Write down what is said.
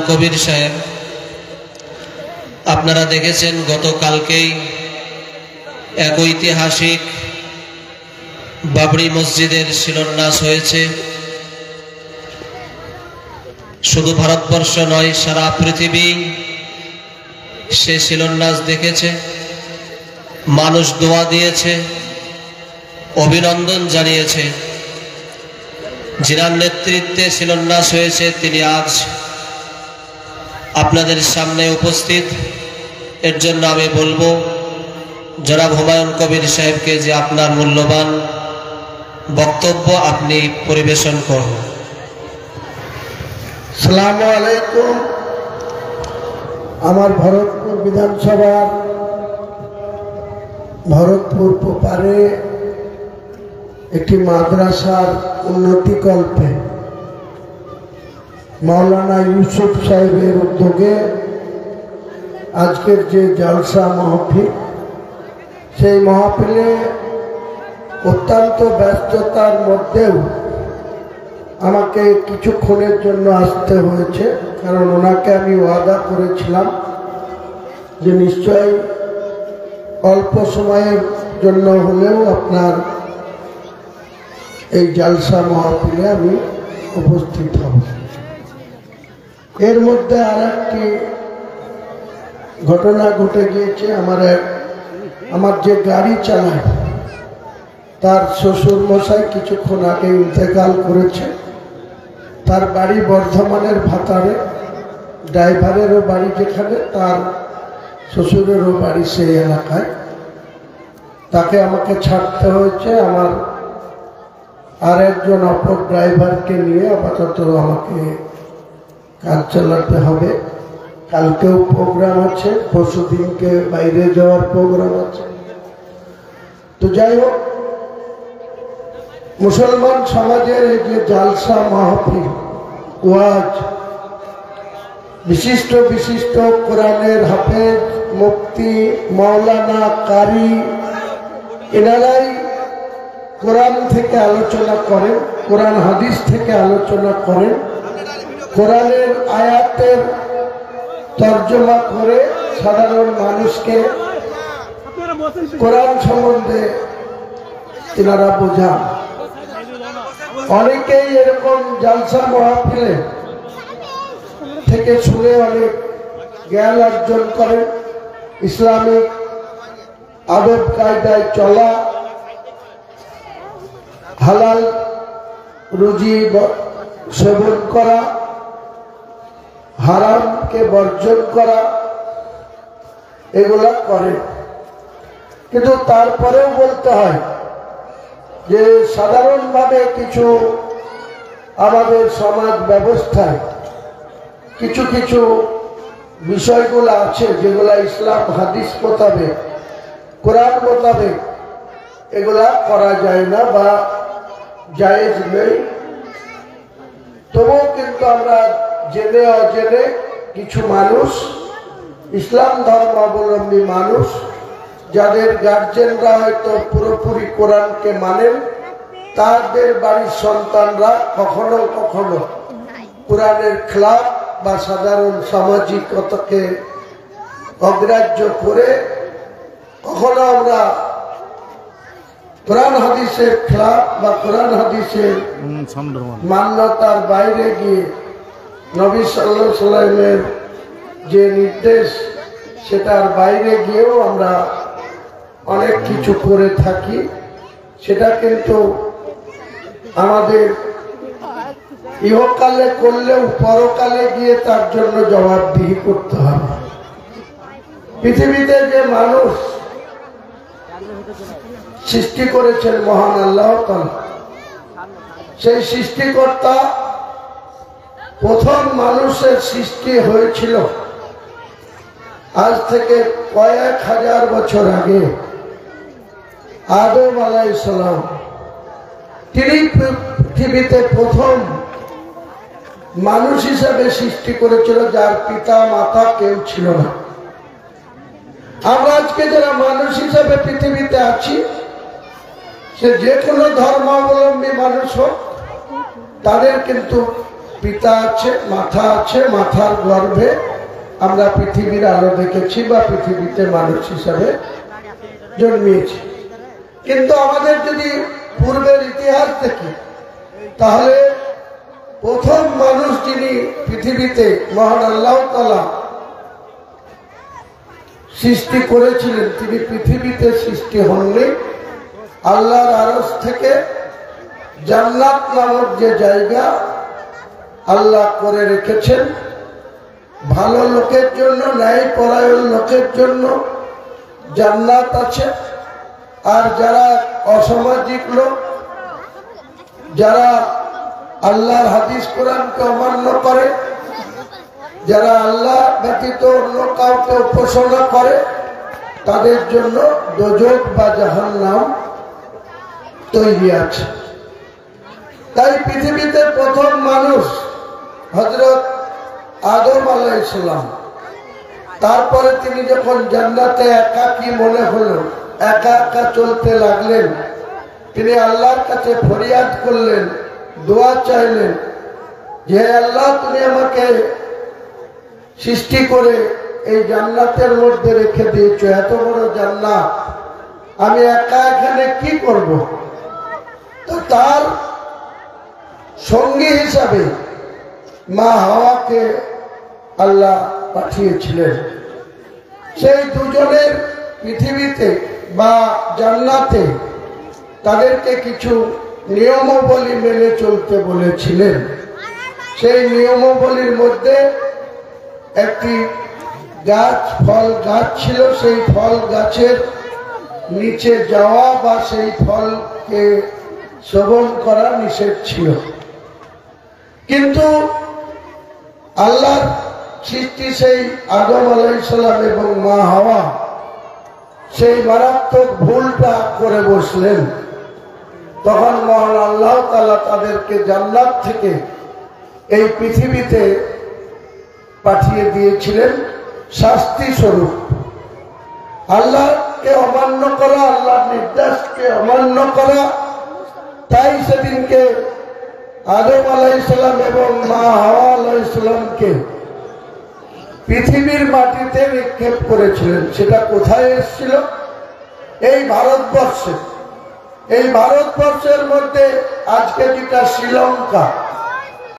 কবির সাহেব, আপনারা দেখেছেন গতকালকেই এক ঐতিহাসিক বাবরি মসজিদের শিলান্যাস হয়েছে। শুধু ভারতবর্ষ নয়, সারা পৃথিবী সে শিলান্যাস দেখেছে, মানুষ দোয়া দিয়েছে, অভিনন্দন জানিয়েছে। যিনার নেতৃত্বে শিলান্যাস হয়েছে তিনি আজ আপনাদের সামনে উপস্থিত। এর জন্য আমি বলবো জনাব হুমায়ুন কবির সাহেবকে যে আপনার মূল্যবান বক্তব্য আপনি পরিবেশন করুন। আসসালামু আলাইকুম। আমার ভরতপুর বিধানসভার ভরতপুর পোপারে একটি মাদ্রাসার উন্নতিকল্পে মাওলানা ইউসুফ সাহেবের উদ্যোগে আজকের যে জলসা মাহফিল, সেই মাহফিলে অত্যন্ত ব্যস্ততার মধ্যেও আমাকে কিছুক্ষণের জন্য আসতে হয়েছে, কারণ ওনাকে আমি ওয়াদা করেছিলাম যে নিশ্চয়ই অল্প সময়ের জন্য হলেও আপনার এই জালসা মাহফিলে আমি উপস্থিত হব। এর মধ্যে আর একটি ঘটনা ঘটে গিয়েছে। আমার যে গাড়ি চালায় তার শ্বশুর মশাই কিছুক্ষণ আগে ইন্তেকাল করেছে। তার বাড়ি বর্ধমানের ভাতারে, ড্রাইভারেরও বাড়ি যেখানে, তার শ্বশুরেরও বাড়ি সেই এলাকায়। তাকে আমাকে ছাড়তে হয়েছে। আমার আর একজন অপর ড্রাইভারকে নিয়ে আপাতত আমাকে কাজ চালাতে হবে। কালকেও প্রোগ্রাম আছে, পরশু দিনকে বাইরে যাওয়ার প্রোগ্রাম আছে। তো যাই হোক, মুসলমান সমাজের এই যে জালসা মাহফিল, ওয়াজ, বিশিষ্ট বিশিষ্ট কোরআনের হাফেজ, মুফতি, মাওলানা, কারি, এনারাই কোরআন থেকে আলোচনা করেন, কোরআন হাদিস থেকে আলোচনা করেন, কোরআনের আয়াতের তর্জমা করে সাধারণ মানুষকে কোরআন সম্বন্ধে এনারা বোঝান। অনেকেই এরকম জালসা মাহফিলে থেকে শুনে অনেক জ্ঞান অর্জন করেন, ইসলামিক আদব কায়দায় চলা, হালাল রুজি সেবন করা, হারামকে বর্জন করা, এগুলা করে। কিন্তু তারপরেও বলতে হয় যে সাধারণভাবে কিছু আমাদের সমাজ ব্যবস্থায় কিছু কিছু বিষয়গুলো আছে যেগুলা ইসলাম হাদিস মোতাবেক, কোরআন মোতাবেক এগুলা করা যায় না বা জায়েজ নেই। তবুও কিন্তু আমরা জেনে অজেনে কিছু মানুষ, ইসলাম ধর্মাবলম্বী মানুষ, যাদের গার্জেনরা হয়তো পুরোপুরি কোরআনকে মানেন, তাদের বাড়ির সন্তানরা কখনো কখনো কোরআনের খেলাফ বা সাধারণ সামাজিকতাকে অগ্রাহ্য করে কখনো আমরা কোরআন হাদিসের খেলাফ বা কোরআন হাদিসের মান্যতার বাইরে গিয়ে নবী সাল্লাল্লাহু আলাইহি ওয়াসাল্লামের যে নির্দেশ সেটার বাইরে গিয়েও আমরা অনেক কিছু করে থাকি। সেটা কিন্তু আমাদের ইহকালে করলেও পরকালে গিয়ে তার জন্য জবাবদিহি করতে হবে। পৃথিবীতে যে মানুষ সৃষ্টি করেছেন মহান আল্লাহ তাআলা, সেই সৃষ্টিকর্তা প্রথম মানুষের সৃষ্টি হয়েছিল আজ থেকে কয়েক হাজার বছর আগে। আদম আলাইহিস সালাম, তিনি পৃথিবীতে প্রথম মানুষ হিসেবে সৃষ্টি করেছিল, যার পিতা মাতা কেউ ছিল না। আমরা আজকে যারা মানুষ হিসেবে পৃথিবীতে আছি, সে যে কোনো ধর্মাবলম্বী মানুষ হোক, তাদের কিন্তু পিতা আছে, মাথা আছে, মাথার গর্ভে আমরা পৃথিবীর আলো দেখেছি বা পৃথিবীতে মানুষ হিসাবে জন্মিয়েছি। কিন্তু আমাদের যদি পূর্বের ইতিহাস দেখি, তাহলে প্রথম মানুষ যিনি পৃথিবীতে মহান আল্লাহ তাআলা সৃষ্টি করেছিলেন, তিনি পৃথিবীতে সৃষ্টি হননি। আল্লাহর আরশ থেকে জান্নাত নামক যে জায়গা আল্লাহ করে রেখেছেন ভালো লোকের জন্য, ন্যায়পরায়ণ লোকের জন্য জান্নাত আছে। আর যারা অসামাজিক লোক, যারা আল্লাহর হাদিস কোরআনকে অমান্য করে, যারা আল্লাহ ব্যতীত অন্য কাউকে উপাসনা করে, তাদের জন্য দোজখ বা জাহান্নাম তৈরি আছে। তাই পৃথিবীতে প্রথম মানুষ হযরত আদম আলাইহিস সালাম। তারপরে তিনি যখন জান্নাতে একাকী মনে হলো, একা একা চলতে লাগলেন, তিনি আল্লাহর কাছে ফরিয়াদ করলেন, দোয়া চাইলেন যে আল্লাহ, তুমি আমাকে সৃষ্টি করে এই জান্নাতের মধ্যে রেখে দিয়েছো, এত বড় জান্নাত, আমি একা এখানে কি করব? তো তার সঙ্গী হিসাবে মা হাওয়াকে আল্লাহ পাঠিয়েছিলেন। সেই দুজনের পৃথিবীতে বা জান্নাতে তাদেরকে কিছু নিয়মাবলী মেনে চলতে বলেছিলেন। সেই নিয়মাবলীর মধ্যে একটি গাছ, ফল গাছ ছিল। সেই ফল গাছের নিচে যাওয়া বা সেই ফলকে সেবন করা নিষেধ ছিল। কিন্তু আল্লাহর সৃষ্টি সেই আদম আলাইহিস সালাম এবং মা হাওয়া সেই মারাত্মক ভুলটা করে বসলেন। তখন মহান আল্লাহ তাআলা তাদেরকে জান্নাত থেকে এই পৃথিবীতে পাঠিয়ে দিয়েছিলেন শাস্তি স্বরূপ। আল্লাহকে অমান্য করা, আল্লাহর নির্দেশকে অমান্য করা। তাই সেদিনকে আদম আলাইহিস সালাম এবং মা হাওয়া আলাইহিস সালামকে পৃথিবীর মাটিতে নিক্ষেপ করেছিলেন। সেটা কোথায় এসেছিল? এই ভারতবর্ষে। এই ভারতবর্ষের মধ্যে আজকে যেটা শ্রীলঙ্কা,